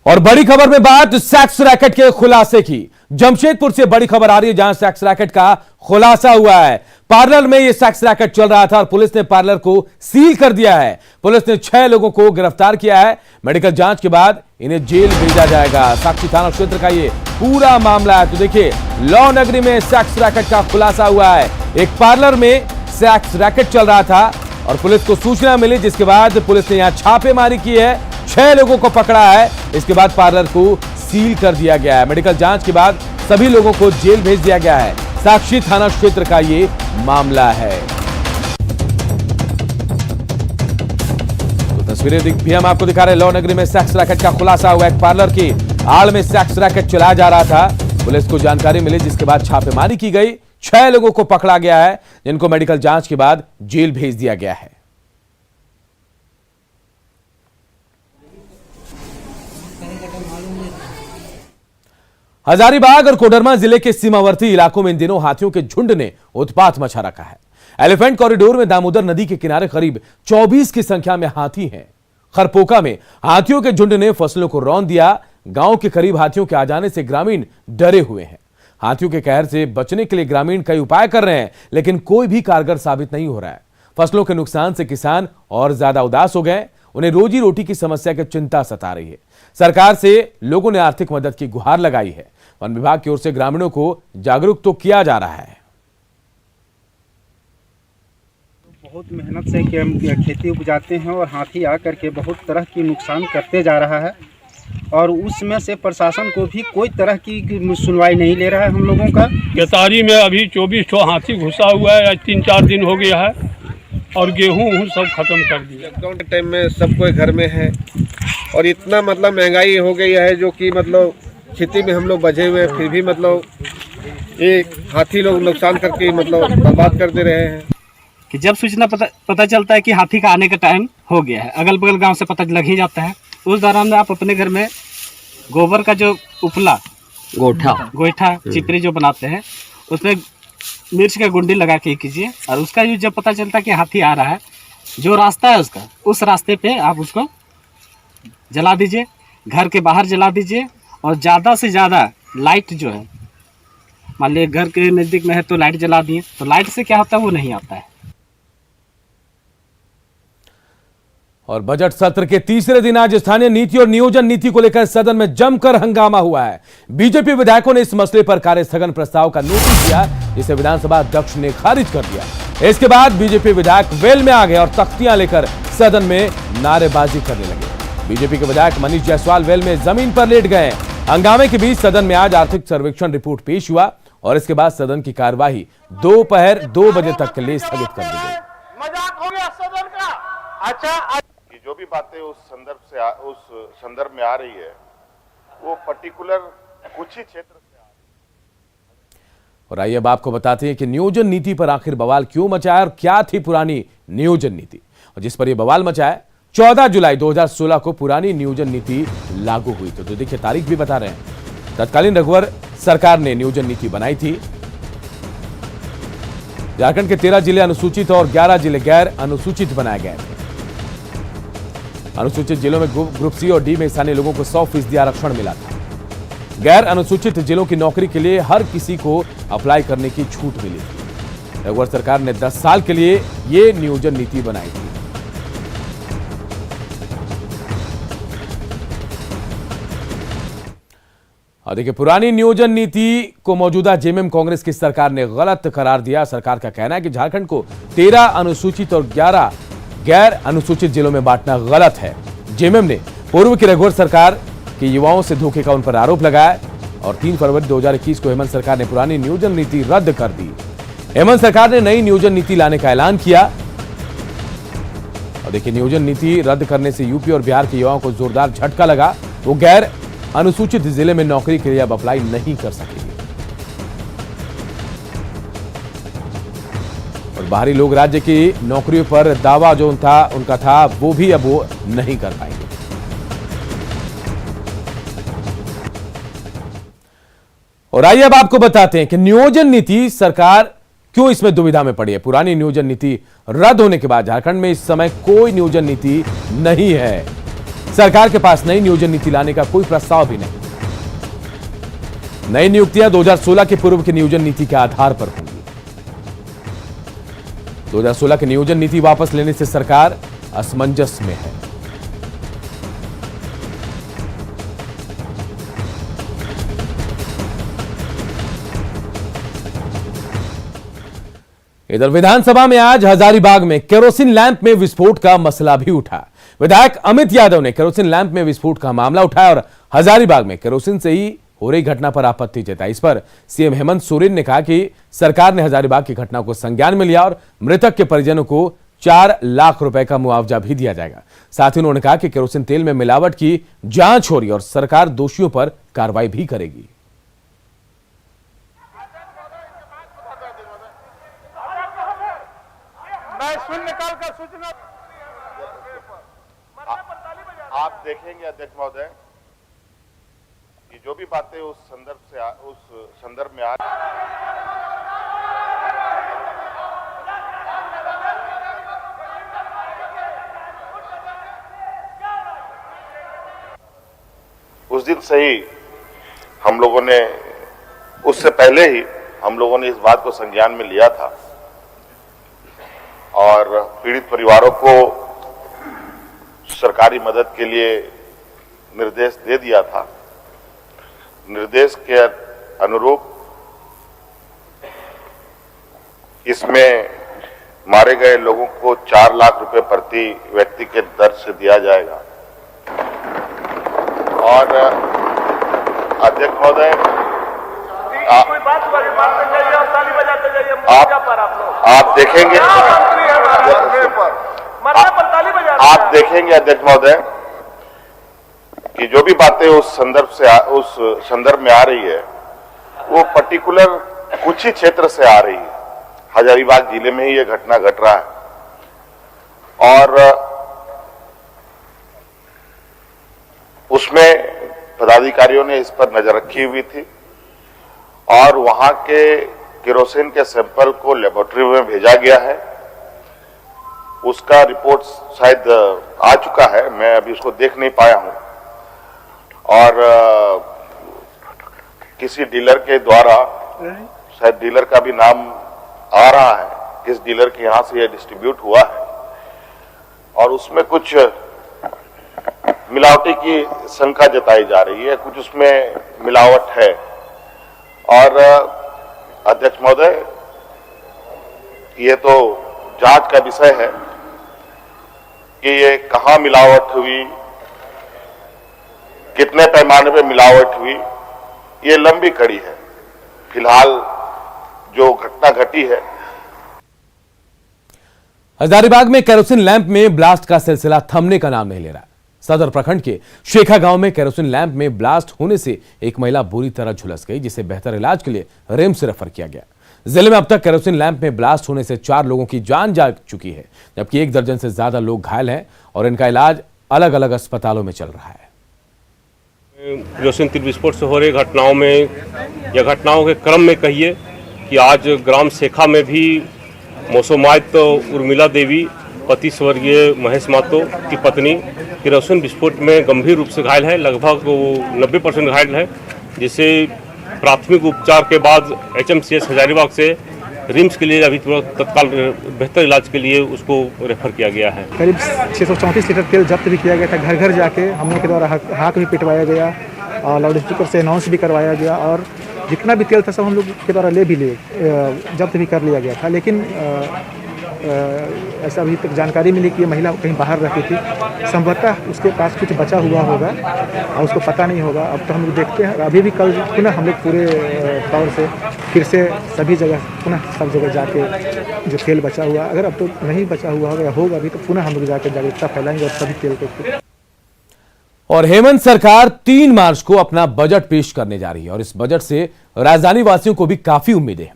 और बड़ी खबर में बात सेक्स रैकेट के खुलासे की। जमशेदपुर से बड़ी खबर आ रही है जहां सेक्स रैकेट का खुलासा हुआ है। पार्लर में यह सेक्स रैकेट चल रहा था और पुलिस ने पार्लर को सील कर दिया है। पुलिस ने 6 लोगों को गिरफ्तार किया है। मेडिकल जांच के बाद इन्हें जेल भेजा जाएगा। साक्षी थाना क्षेत्र का ये पूरा मामला है। तो देखिए, लौ नगरी में सेक्स रैकेट का खुलासा हुआ है। एक पार्लर में सेक्स रैकेट चल रहा था और पुलिस को सूचना मिली, जिसके बाद पुलिस ने यहां छापेमारी की है। 6 लोगों को पकड़ा है। इसके बाद पार्लर को सील कर दिया गया है। मेडिकल जांच के बाद सभी लोगों को जेल भेज दिया गया है। साक्षी थाना क्षेत्र का ये मामला है। तो तस्वीरें भी हम आपको दिखा रहे हैं। लौ नगरी में सेक्स रैकेट का खुलासा हुआ। एक पार्लर की आड़ में सेक्स रैकेट चलाया जा रहा था। पुलिस को जानकारी मिली, जिसके बाद छापेमारी की गई। 6 लोगों को पकड़ा गया है, जिनको मेडिकल जांच के बाद जेल भेज दिया गया है। हजारीबाग और कोडरमा जिले के सीमावर्ती इलाकों में इन दिनों हाथियों के झुंड ने उत्पात मचा रखा है। एलिफेंट कॉरिडोर में दामोदर नदी के किनारे करीब 24 की संख्या में हाथी हैं। खरपोका में हाथियों के झुंड ने फसलों को रौंद दिया। गांव के करीब हाथियों के आ जाने से ग्रामीण डरे हुए हैं। हाथियों के कहर से बचने के लिए ग्रामीण कई उपाय कर रहे हैं, लेकिन कोई भी कारगर साबित नहीं हो रहा है। फसलों के नुकसान से किसान और ज्यादा उदास हो गए। उन्हें रोजी रोटी की समस्या की चिंता सता रही है। सरकार से लोगों ने आर्थिक मदद की गुहार लगाई है। वन विभाग की ओर से ग्रामीणों को जागरूक तो किया जा रहा है। बहुत मेहनत से खेती उपजाते हैं और हाथी आकर के बहुत तरह की नुकसान करते जा रहा है और उसमें से प्रशासन को भी कोई तरह की सुनवाई नहीं ले रहा है हम लोगों का। केतारी में अभी 24 ठो हाथी घुसा हुआ है। आज 3-4 दिन हो गया है और गेहूं सब खत्म कर दिया। लॉकडाउन के टाइम में सब कोई घर में है और इतना महंगाई हो गई है, जो कि खेती में हम लोग बचे हुए हैं, फिर भी ये हाथी लोग नुकसान करके बर्बाद कर दे रहे हैं। कि जब सूचना पता चलता है कि हाथी का आने का टाइम हो गया है, अगल बगल गांव से पता लग ही जाता है। उस दौरान आप अपने घर में गोबर का जो उपला गोईठा चिपरी जो बनाते हैं, उसमें मिर्च का गुंडी लगा के कीजिए और उसका यूज जब पता चलता है कि हाथी आ रहा है, जो रास्ता है उसका, उस रास्ते पे आप उसको जला दीजिए, घर के बाहर जला दीजिए। और ज़्यादा से ज़्यादा लाइट जो है, मान लीजिए घर के नज़दीक में है तो लाइट जला दिए, तो लाइट से क्या होता है वो नहीं आता है। और बजट सत्र के तीसरे दिन आज स्थानीय नीति और नियोजन नीति को लेकर सदन में जमकर हंगामा हुआ है। बीजेपी विधायकों ने इस मसले पर कार्यस्थगन प्रस्ताव का नोटिस दिया, जिसे विधानसभा अध्यक्ष ने खारिज कर दिया। इसके बाद बीजेपी विधायक वेल में आ गए और तख्तियां लेकर सदन में नारेबाजी करने लगे। बीजेपी के विधायक मनीष जायसवाल वेल में जमीन पर लेट गए। हंगामे के बीच सदन में आज आर्थिक सर्वेक्षण रिपोर्ट पेश हुआ और इसके बाद सदन की कार्यवाही दोपहर 2 बजे तक के लिए स्थगित कर दी गई। मजाक हो गया सदन का। अच्छा, जो भी बातें उस संदर्भ में आ रही है, वो पर्टिकुलर कुछ ही क्षेत्र से आ रही है। और आइए अब आपको बताते हैं कि नियोजन नीति पर आखिर बवाल क्यों मचा है और क्या थी पुरानी नियोजन नीति, और जिस पर यह बवाल मचा है। 14 जुलाई 2016 को पुरानी नियोजन नीति लागू हुई। तो देखिए, तारीख भी बता रहे हैं। तत्कालीन रघुवर सरकार ने नियोजन नीति बनाई थी। झारखंड के 13 जिले अनुसूचित और 11 जिले गैर अनुसूचित बनाए गए थे। अनुसूचित जिलों में ग्रुप सी और डी में स्थानीय लोगों को 100% आरक्षण मिला था। गैर अनुसूचित जिलों की नौकरी के लिए हर किसी को अप्लाई करने की छूट मिली थी। रघुवर सरकार ने 10 साल के लिए यह नियोजन नीति बनाई थी। और देखिए, पुरानी नियोजन नीति को मौजूदा जेएमएम कांग्रेस की सरकार ने गलत करार दिया। सरकार का कहना है कि झारखंड को 13 अनुसूचित और 11 गैर अनुसूचित जिलों में बांटना गलत है। जेएमएम ने पूर्व की रघुवर सरकार के युवाओं से धोखे का उन पर आरोप लगाया और 3 फरवरी 2021 को हेमंत सरकार ने पुरानी नियोजन नीति रद्द कर दी। हेमंत सरकार ने नई नियोजन नीति लाने का ऐलान किया। और देखिए, नियोजन नीति रद्द करने से यूपी और बिहार के युवाओं को जोरदार झटका लगा। वो गैर अनुसूचित जिले में नौकरी के लिए अब अप्लाई नहीं कर सकेंगे और बाहरी लोग राज्य की नौकरियों पर दावा जो उनका था वो भी अब वो नहीं कर पाएंगे। और आइए अब आपको बताते हैं कि नियोजन नीति सरकार क्यों इसमें दुविधा में पड़ी है। पुरानी नियोजन नीति रद्द होने के बाद झारखंड में इस समय कोई नियोजन नीति नहीं है। सरकार के पास नई नियोजन नीति लाने का कोई प्रस्ताव भी नहीं। नई नियुक्तियां 2016 के पूर्व की नियोजन नीति के आधार पर होंगी। 2016 की नियोजन नीति वापस लेने से सरकार असमंजस में है। इधर विधानसभा में आज हजारीबाग में केरोसिन लैंप में विस्फोट का मसला भी उठा। विधायक अमित यादव ने केरोसिन लैंप में विस्फोट का मामला उठाया और हजारीबाग में केरोसिन से ही हो रही घटना पर आपत्ति जताई। इस पर सीएम हेमंत सोरेन ने कहा कि सरकार ने हजारीबाग की घटना को संज्ञान में लिया और मृतक के परिजनों को 4 लाख रुपए का मुआवजा भी दिया जाएगा। साथ ही उन्होंने कहा कि केरोसिन तेल में मिलावट की जांच हो रही है और सरकार दोषियों पर कार्रवाई भी करेगी। आप देखेंगे अध्यक्ष महोदय कि जो भी बातें उस संदर्भ में आ उस दिन से ही हम लोगों ने, उससे पहले ही हम लोगों ने इस बात को संज्ञान में लिया था और पीड़ित परिवारों को सरकारी मदद के लिए निर्देश दे दिया था। निर्देश के अनुरूप इसमें मारे गए लोगों को 4 लाख रुपए प्रति व्यक्ति के दर से दिया जाएगा। और अध्यक्ष महोदय आप देखेंगे अध्यक्ष महोदय कि जो भी बातें उस संदर्भ में आ रही है वो पर्टिकुलर कुछ ही क्षेत्र से आ रही है। हजारीबाग जिले में ही ये घटना घट रहा है और उसमें पदाधिकारियों ने इस पर नजर रखी हुई थी और वहां के केरोसिन के सैंपल को लेबोरेटरी में भेजा गया है। उसका रिपोर्ट शायद आ चुका है, मैं अभी उसको देख नहीं पाया हूं और किसी डीलर के द्वारा, शायद डीलर का भी नाम आ रहा है, किस डीलर के यहां से यह डिस्ट्रीब्यूट हुआ है और उसमें कुछ मिलावटी की शंका जताई जा रही है, कुछ उसमें मिलावट है। और अध्यक्ष महोदय ये तो जांच का विषय है कि ये कहां मिलावट हुई, कितने पैमाने पे मिलावट हुई, ये लंबी कड़ी है। फिलहाल जो घटना घटी है, हजारीबाग में केरोसिन लैंप में ब्लास्ट का सिलसिला थमने का नाम नहीं ले रहा। सदर प्रखंड के शेखा गांव में केरोसिन लैंप में ब्लास्ट होने से एक महिला बुरी तरह झुलस गई, जिसे बेहतर इलाज के लिए रिम्स रेफर किया गया। जिले में अब तक केरोसिन लैंप में ब्लास्ट होने से 4 लोगों की जान जा चुकी है, जबकि 1 दर्जन से ज्यादा लोग घायल हैं और इनका इलाज अलग अलग अस्पतालों में चल रहा है। केरोसिन तेल विस्फोट से हो रही घटनाओं में या घटनाओं के क्रम में कहिए कि आज ग्राम शेखा में भी मौसोमात उर्मिला देवी पति स्वर्गीय महेश महतो की पत्नी केरोसिन विस्फोट में गंभीर रूप से घायल है। लगभग वो 90% घायल है, जिसे प्राथमिक उपचार के बाद HMCH हजारीबाग से रिम्स के लिए अभी तत्काल बेहतर इलाज के लिए उसको रेफर किया गया है। करीब 634 लीटर तेल जब्त भी किया गया था। घर घर जाके हम लोग के द्वारा हाक भी पिटवाया गया और लाउड स्पीकर से अनाउंस भी करवाया गया और जितना भी तेल था सब हम लोग के द्वारा जब्त भी कर लिया गया था। लेकिन ऐसा अभी तक जानकारी मिली कि ये महिला कहीं बाहर रहती थी। संभवतः उसके पास कुछ बचा हुआ होगा और उसको पता नहीं होगा। अब तो हम लोग देखते हैं, अभी भी कल पुनः हम लोग पूरे तौर से फिर से सभी जगह पुनः सब जगह जाके जो तेल बचा हुआ, अगर अब तो नहीं बचा हुआ होगा या होगा अभी, तो पुनः हम लोग जाकर जागरूकता फैलाएंगे और सभी तेल को। और हेमंत सरकार 3 मार्च को अपना बजट पेश करने जा रही है और इस बजट से राजधानी वासियों को भी काफी उम्मीदें हैं।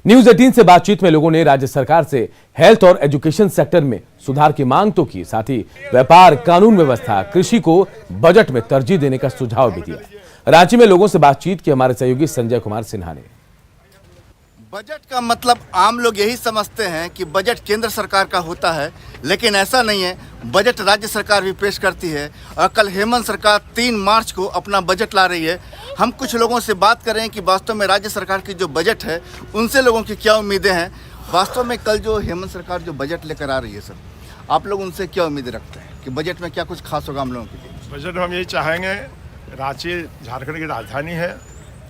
न्यूज 18 से बातचीत में लोगों ने राज्य सरकार से हेल्थ और एजुकेशन सेक्टर में सुधार की मांग तो की, साथ ही व्यापार, कानून व्यवस्था, कृषि को बजट में तरजीह देने का सुझाव भी दिया। रांची में लोगों से बातचीत की हमारे सहयोगी संजय कुमार सिन्हा ने। बजट का मतलब आम लोग यही समझते हैं कि बजट केंद्र सरकार का होता है, लेकिन ऐसा नहीं है। बजट राज्य सरकार भी पेश करती है और कल हेमंत सरकार 3 मार्च को अपना बजट ला रही है। हम कुछ लोगों से बात कर रहे हैं कि वास्तव में राज्य सरकार की जो बजट है उनसे लोगों की क्या उम्मीदें हैं। वास्तव में कल जो हेमंत सरकार जो बजट लेकर आ रही है सर, आप लोग उनसे क्या उम्मीदें रखते हैं कि बजट में क्या कुछ खास होगा हम लोगों के लिए? बजट में हम यही चाहेंगे, रांची झारखंड की राजधानी है,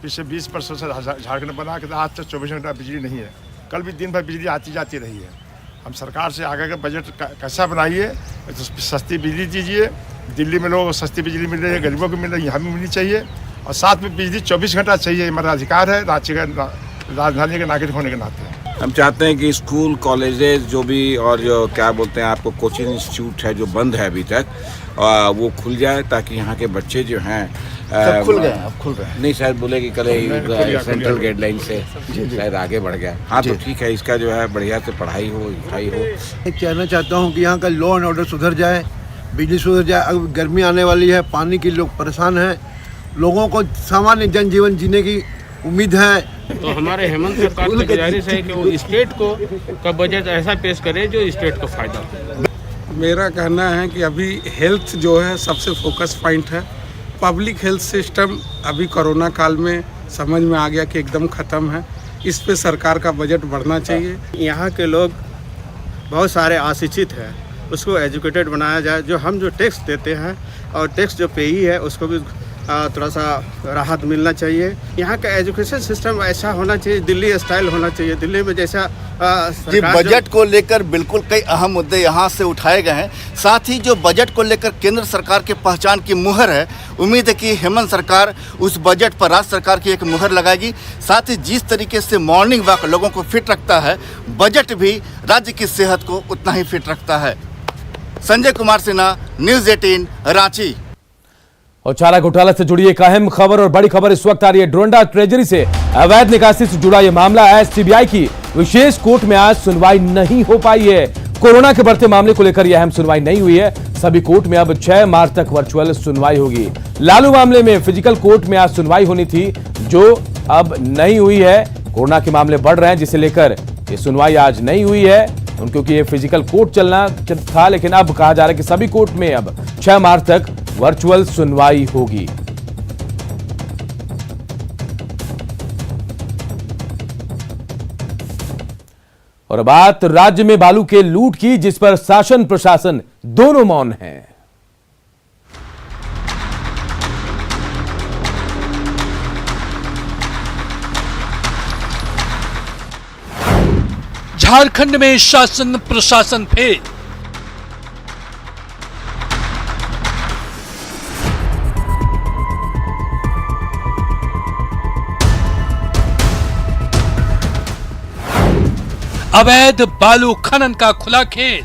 पिछले 20 वर्षों से झारखंड बना के आज तक 24 घंटा बिजली नहीं है। कल भी दिन भर बिजली आती जाती रही है। हम सरकार से आगे का बजट कैसा बनाइए, तो सस्ती बिजली दीजिए। दिल्ली में लोग सस्ती बिजली मिल रही है, गरीबों को मिल रही है, यहाँ भी मिलनी चाहिए। और साथ में बिजली 24 घंटा चाहिए, हमारा अधिकार है रांची का राजधानी के नागरिक होने के नाते। हम चाहते हैं कि स्कूल कॉलेजेस जो भी और जो क्या बोलते हैं आपको कोचिंग इंस्टीट्यूट है जो बंद है अभी तक, वो खुल जाए ताकि यहाँ के बच्चे जो हैं सब खुल गए, अब खुल रहे हैं। नहीं शायद बोले कि कल सेंट्रल गाइडलाइन से शायद आगे बढ़ गया। हाँ तो ठीक है, इसका जो है बढ़िया से पढ़ाई हो, लिखाई हो। एक कहना चाहता हूँ कि यहाँ का लॉ एंड ऑर्डर सुधर जाए, बिजली सुधर जाए। अब गर्मी आने वाली है, पानी के लोग परेशान हैं, लोगों को सामान्य जनजीवन जीने की उम्मीद है। तो हमारे हेमंत सरकार से गुजारिश है कि वो स्टेट को का बजट ऐसा पेश करे जो स्टेट को फायदा हो। मेरा कहना है कि अभी हेल्थ जो है सबसे फोकस पॉइंट है। पब्लिक हेल्थ सिस्टम अभी कोरोना काल में समझ में आ गया कि एकदम ख़त्म है। इस पे सरकार का बजट बढ़ना चाहिए। यहाँ के लोग बहुत सारे अशिक्षित हैं, उसको एजुकेटेड बनाया जाए। जो हम जो टैक्स देते हैं और टैक्स जो पेई है उसको भी थोड़ा सा राहत मिलना चाहिए। यहाँ का एजुकेशन सिस्टम ऐसा होना चाहिए, दिल्ली स्टाइल होना चाहिए। दिल्ली में जैसा जी, बजट को लेकर बिल्कुल कई अहम मुद्दे यहाँ से उठाए गए हैं। साथ ही जो बजट को लेकर केंद्र सरकार के पहचान की मुहर है, उम्मीद है कि हेमंत सरकार उस बजट पर राज्य सरकार की एक मुहर लगाएगी। साथ ही जिस तरीके से मॉर्निंग वॉक लोगों को फिट रखता है, बजट भी राज्य की सेहत को उतना ही फिट रखता है। संजय कुमार सिन्हा, न्यूज़ 18 रांची। और चारा घोटाला से जुड़ी एक अहम खबर और बड़ी खबर इस वक्त आ रही है। डोरंडा ट्रेजरी से अवैध निकासी से जुड़ा यह मामला है। सीबीआई की विशेष कोर्ट में आज सुनवाई नहीं हो पाई है। कोरोना के बढ़ते मामले को लेकर यह अहम सुनवाई नहीं हुई है। सभी कोर्ट में अब 6 मार्च तक वर्चुअल सुनवाई होगी। लालू मामले में फिजिकल कोर्ट में आज सुनवाई होनी थी, जो अब नहीं हुई है। कोरोना के मामले बढ़ रहे हैं, जिसे लेकर ये सुनवाई आज नहीं हुई है, क्योंकि ये फिजिकल कोर्ट चलना था। लेकिन अब कहा जा रहा है कि सभी कोर्ट में अब 6 मार्च तक वर्चुअल सुनवाई होगी। और बात राज्य में बालू के लूट की, जिस पर शासन प्रशासन दोनों मौन हैं। झारखंड में शासन प्रशासन फेल। अवैध बालू खनन का खुला खेल।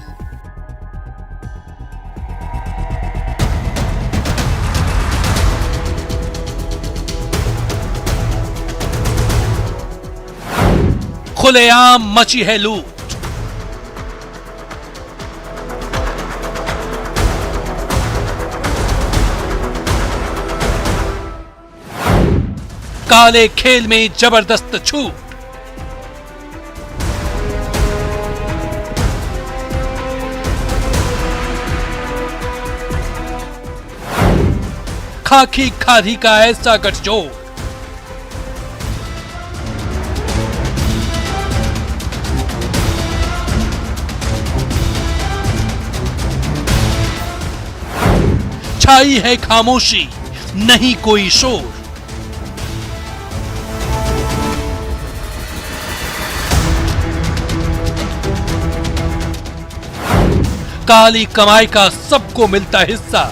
खुलेआम मची है लूट। काले खेल में जबरदस्त छूट। खाकी खादी का ऐसा गठजोड़। छाई है खामोशी, नहीं कोई शोर। काली कमाई का सबको मिलता हिस्सा।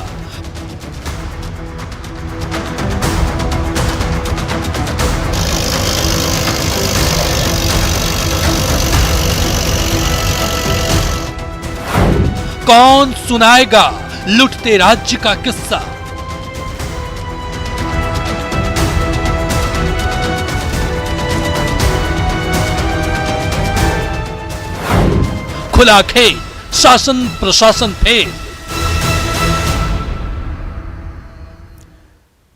कौन सुनाएगा लुटते राज्य का किस्सा। खुला खेल, शासन प्रशासन फेल।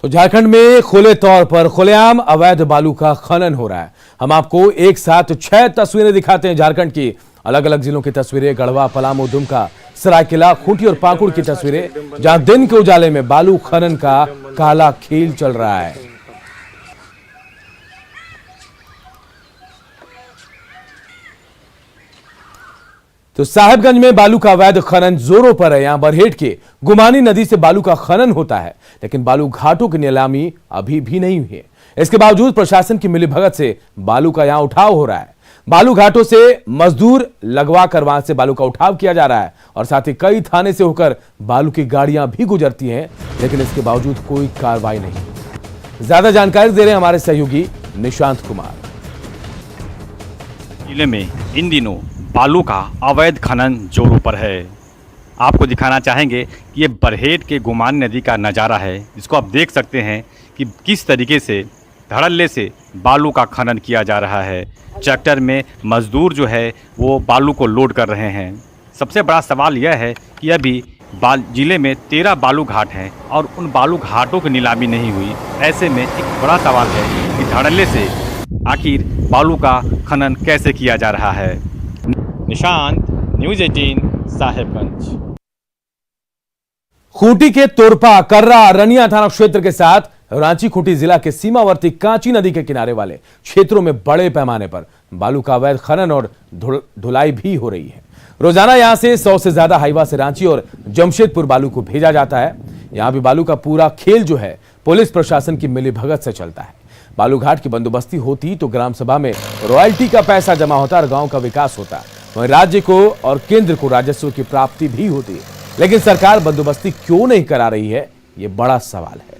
तो झारखंड में खुले तौर पर खुलेआम अवैध बालू का खनन हो रहा है। हम आपको एक साथ 6 तस्वीरें दिखाते हैं झारखंड की। अलग अलग जिलों की तस्वीरें, गढ़वा, पलामू, दुमका, सरायकेला, खूंटी और पाकुड़ की तस्वीरें, जहां दिन के उजाले में बालू खनन का काला खेल चल रहा है। तो साहिबगंज में बालू का अवैध खनन जोरों पर है। यहां बरहेट के गुमानी नदी से बालू का खनन होता है, लेकिन बालू घाटों की नीलामी अभी भी नहीं हुई है। इसके बावजूद प्रशासन की मिलीभगत से बालू का यहां उठाव हो रहा है। बालू घाटों से मजदूर लगवा कर वहां से बालू का उठाव किया जा रहा है और साथ ही कई थाने से होकर बालू की गाड़ियां भी गुजरती हैं, लेकिन इसके बावजूद कोई कार्रवाई नहीं। ज्यादा जानकारी दे रहे हैं हमारे सहयोगी निशांत कुमार। जिले में इन दिनों बालू का अवैध खनन जोरों पर है। आपको दिखाना चाहेंगे कि ये बरहेट के गुमान नदी का नज़ारा है। इसको आप देख सकते हैं कि किस तरीके से धड़ल्ले से बालू का खनन किया जा रहा है। ट्रैक्टर में मजदूर जो है वो बालू को लोड कर रहे हैं। सबसे बड़ा सवाल यह है कि अभी जिले में 13 बालू घाट हैं और उन बालू घाटों की नीलामी नहीं हुई। ऐसे में एक बड़ा सवाल है कि धड़ल्ले से आखिर बालू का खनन कैसे किया जा रहा है। निशांत, न्यूज़ 18, साहिबगंज। खूंटी के तोरपा, कर्रा, रनिया थाना क्षेत्र के साथ रांची खूंटी जिला के सीमावर्ती कांची नदी के किनारे वाले क्षेत्रों में बड़े पैमाने पर बालू का अवैध खनन और ढुलाई भी हो रही है। रोजाना यहां से 100 से ज्यादा हाईवा से रांची और जमशेदपुर बालू को भेजा जाता है। यहां भी बालू का पूरा खेल जो है पुलिस प्रशासन की मिलीभगत से चलता है। बालू घाट की बंदोबस्ती होती तो ग्राम सभा में रॉयल्टी का पैसा जमा होता और गांव का विकास होता। वहीं राज्य को और केंद्र को राजस्व की प्राप्ति भी होती है, लेकिन सरकार बंदोबस्ती क्यों नहीं करा रही है, ये बड़ा सवाल है।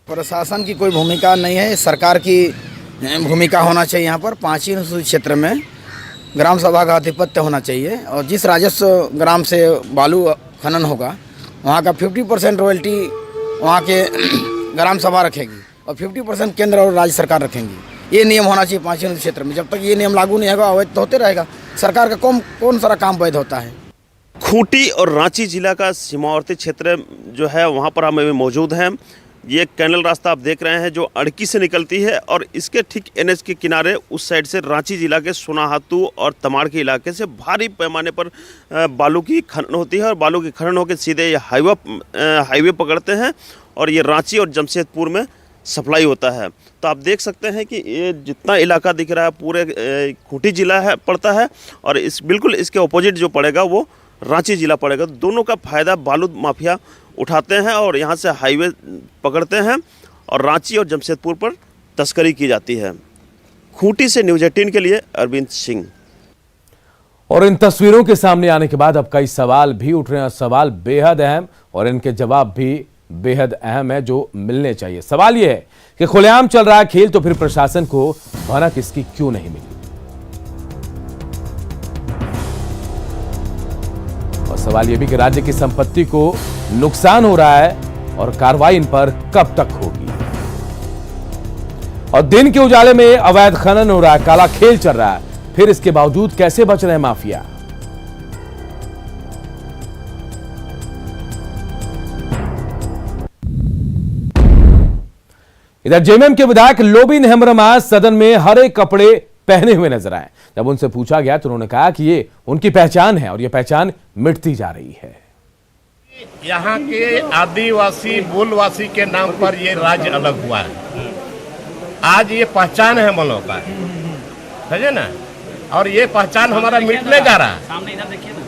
प्रशासन की कोई भूमिका नहीं है, सरकार की भूमिका होना चाहिए। यहाँ पर 5 ही अनुसूचित क्षेत्र में ग्राम सभा का आधिपत्य होना चाहिए और जिस राजस्व ग्राम से बालू खनन होगा वहाँ का 50% रॉयल्टी वहाँ के ग्राम सभा रखेगी और 50% केंद्र और राज्य सरकार रखेंगी। ये नियम होना चाहिए 5 अनुसूचित क्षेत्र में। जब तक ये नियम लागू नहीं होगा अवैध तो होते रहेगा। सरकार का कौन सारा काम वैध होता है। खूंटी और रांची जिला का सीमावर्ती क्षेत्र जो है वहाँ पर हम अभी मौजूद हैं। ये कैनल रास्ता आप देख रहे हैं जो अड़की से निकलती है और इसके ठीक NH के किनारे उस साइड से रांची जिला के सोनाहातू और तमाड़ के इलाके से भारी पैमाने पर बालू की खनन होती है और बालू की खनन होकर सीधे ये हाईवे पकड़ते हैं और ये रांची और जमशेदपुर में सप्लाई होता है। तो आप देख सकते हैं कि ये जितना इलाका दिख रहा है पूरे खूंटी जिला है पड़ता है और बिल्कुल इसके ऑपोजिट जो पड़ेगा वो रांची जिला पड़ेगा। दोनों का फ़ायदा बालू माफिया उठाते हैं और यहाँ से हाईवे पकड़ते हैं और रांची और जमशेदपुर पर तस्करी की जाती है। खूंटी से न्यूज़ 18 के लिए अरविंद सिंह। और इन तस्वीरों के सामने आने के बाद अब कई सवाल भी उठ रहे हैं। सवाल बेहद अहम और इनके जवाब भी बेहद अहम है जो मिलने चाहिए। सवाल यह है कि खुलेआम चल रहा है खेल तो फिर प्रशासन को भनक इसकी क्यों नहीं मिली। और सवाल यह भी कि राज्य की संपत्ति को नुकसान हो रहा है और कार्रवाई इन पर कब तक होगी। और दिन के उजाले में अवैध खनन हो रहा है, काला खेल चल रहा है, फिर इसके बावजूद कैसे बच रहे हैं माफिया। इधर जेएमएम के विधायक लोबिन हेम्ब्रम सदन में हरे कपड़े पहने हुए नजर आए। जब उनसे पूछा गया तो उन्होंने कहा कि ये उनकी पहचान है और ये पहचान मिटती जा रही है। यहाँ के आदिवासी मूलवासी के नाम पर ये राज्य अलग हुआ है। आज ये पहचान है हम लोग का, समझे ना। और ये पहचान हमारा मिटने जा रहा है। सामने इधर देखिए ना,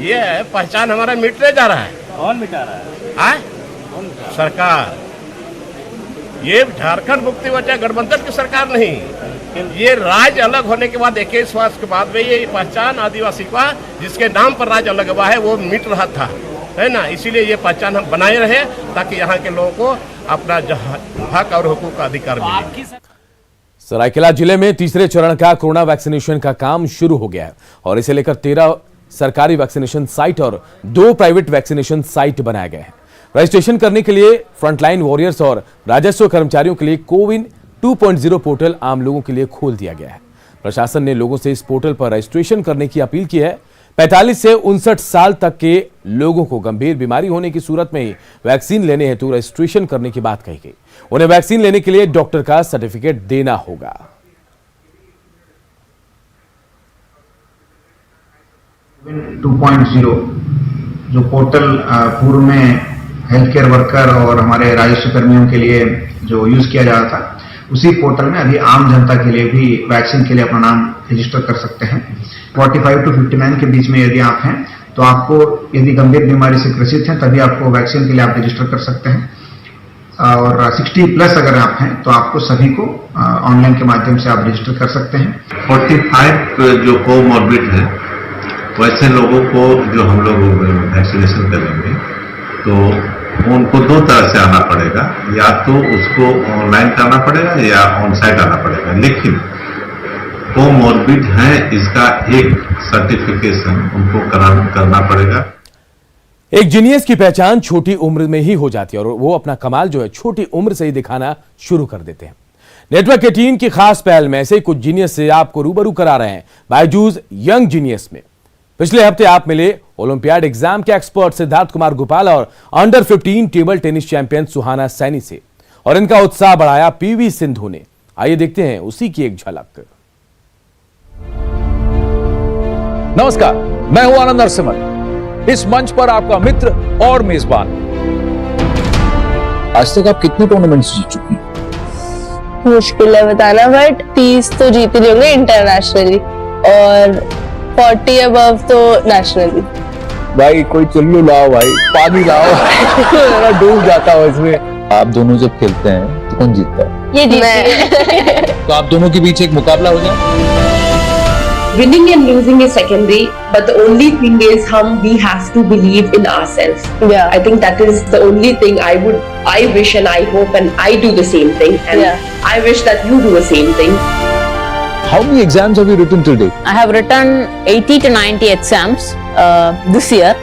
ये पहचान हमारा मिटने जा रहा है। कौन मिटा रहा है? सरकार। ये झारखंड मुक्ति मोर्चा गठबंधन की सरकार नहीं। ये राज्य अलग होने के बाद 21 वर्ष के बाद में ये पहचान आदिवासी का जिसके नाम पर राज्य अलग हुआ है वो मिट रहा था, है ना। इसीलिए ये पहचान हम बनाए रहे ताकि यहाँ के लोगों को अपना हक और हुकूक का अधिकार मिले। सरायकेला जिले में तीसरे चरण का कोरोना वैक्सीनेशन का काम शुरू हो गया है और इसे लेकर 13 सरकारी वैक्सीनेशन साइट और 2 प्राइवेट वैक्सीनेशन साइट बनाए गए हैं। रजिस्ट्रेशन करने के लिए फ्रंटलाइन वॉरियर्स और राजस्व कर्मचारियों के लिए कोविन 2.0 पोर्टल आम लोगों के लिए खोल दिया गया है। प्रशासन ने लोगों से इस पोर्टल पर रजिस्ट्रेशन करने की अपील की है। 45 से 59 साल तक के लोगों को गंभीर बीमारी होने की सूरत में ही वैक्सीन लेने हेतु रजिस्ट्रेशन करने की बात कही गई। उन्हें वैक्सीन लेने के लिए डॉक्टर का सर्टिफिकेट देना होगा। जो पोर्टल पूर्व में हेल्थ केयर वर्कर और हमारे राजस्व कर्मियों के लिए जो यूज किया जा रहा था, उसी पोर्टल में अभी आम जनता के लिए भी वैक्सीन के लिए अपना नाम रजिस्टर कर सकते हैं। 45 to 59 के बीच में यदि आप हैं तो आपको, यदि गंभीर बीमारी से ग्रसित हैं, तभी आपको वैक्सीन के लिए आप रजिस्टर कर सकते हैं। और 60 प्लस अगर आप हैं तो आपको सभी को ऑनलाइन के माध्यम से आप रजिस्टर कर सकते हैं। 45 जो कोमॉर्बिड है वैसे लोगों को जो हम लोग वैक्सीनेशन करेंगे तो उनको दो तरह से आना पड़ेगा, या तो उसको ऑनलाइन करना पड़ेगा या ऑन साइट आना पड़ेगा। लेकिन कोमॉर्बिड है, इसका एक सर्टिफिकेशन उनको करना पड़ेगा। एक जीनियस की पहचान छोटी उम्र में ही हो जाती है और वो अपना कमाल जो है छोटी उम्र से ही दिखाना शुरू कर देते हैं। नेटवर्क 18 की खास पहल में ऐसे कुछ जीनियस से आपको रूबरू करा रहे हैं बायजूस यंग जीनियस में। पिछले हफ्ते आप मिले ओलंपियाड एग्जाम के एक्सपर्ट सिद्धार्थ कुमार गोपाल और अंडर 15 टेबल टेनिस चैंपियन सुहाना सैनी से, और इनका उत्साह बढ़ाया पीवी सिंधु ने। आइए देखते हैं उसी की एक झलक। नमस्कार, मैं हूं आनंद नरसिम्हा, इस मंच पर आपका मित्र और मेजबान। आज तक आप कितने टूर्नामेंट्स जीत चुकी हैं? मुश्किल है बताना, बट 30 तो जीत ही होंगे इंटरनेशनली और 40 अबव तो नेशनली। भाई कोई चुल्लू लाओ, भाई पानी लाओ। डूब जाता हूं इसमें। आप दोनों जब खेलते हैं तो कौन जीतता है? ये जीतती। तो आप दोनों के बीच एक मुकाबला हो जाए। Winning and losing is secondary, but the only thing is we have to believe in ourselves. Yeah. I think that is the only thing I wish and I hope and I do the same thing. And I wish that you do the same thing. How many exams have you written till date? I have written 80 to 90 exams this year.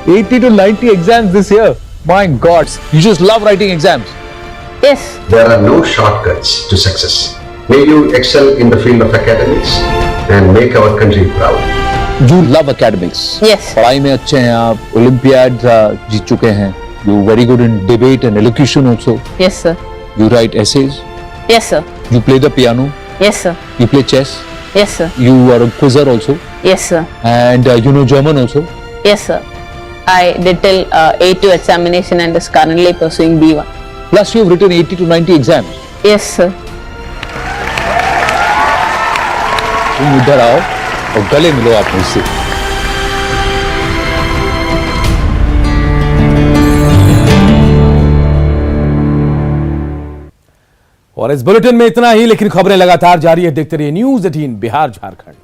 80 to 90 exams this year. My God, you just love writing exams. Yes. There are no shortcuts to success. May you excel in the field of academics and make our country proud. You love academics. Yes. पढ़ाई में अच्छे हैं आप, olympiad जीत चुके हैं. You very good in debate and elocution also. Yes, sir. You write essays. Yes, sir. You play the piano. Yes, sir. You play chess. Yes, sir. You are a quizzer also. Yes, sir. And you know German also. Yes, sir. I did till A2 examination and is currently pursuing B1. Plus you have written 80 to 90 exams. Yes, sir. तुम इधर आओ और गले मिलो आप मुझसे। और इस बुलेटिन में इतना ही, लेकिन खबरें लगातार जारी है। देखते रहिए न्यूज़ 18 बिहार झारखंड।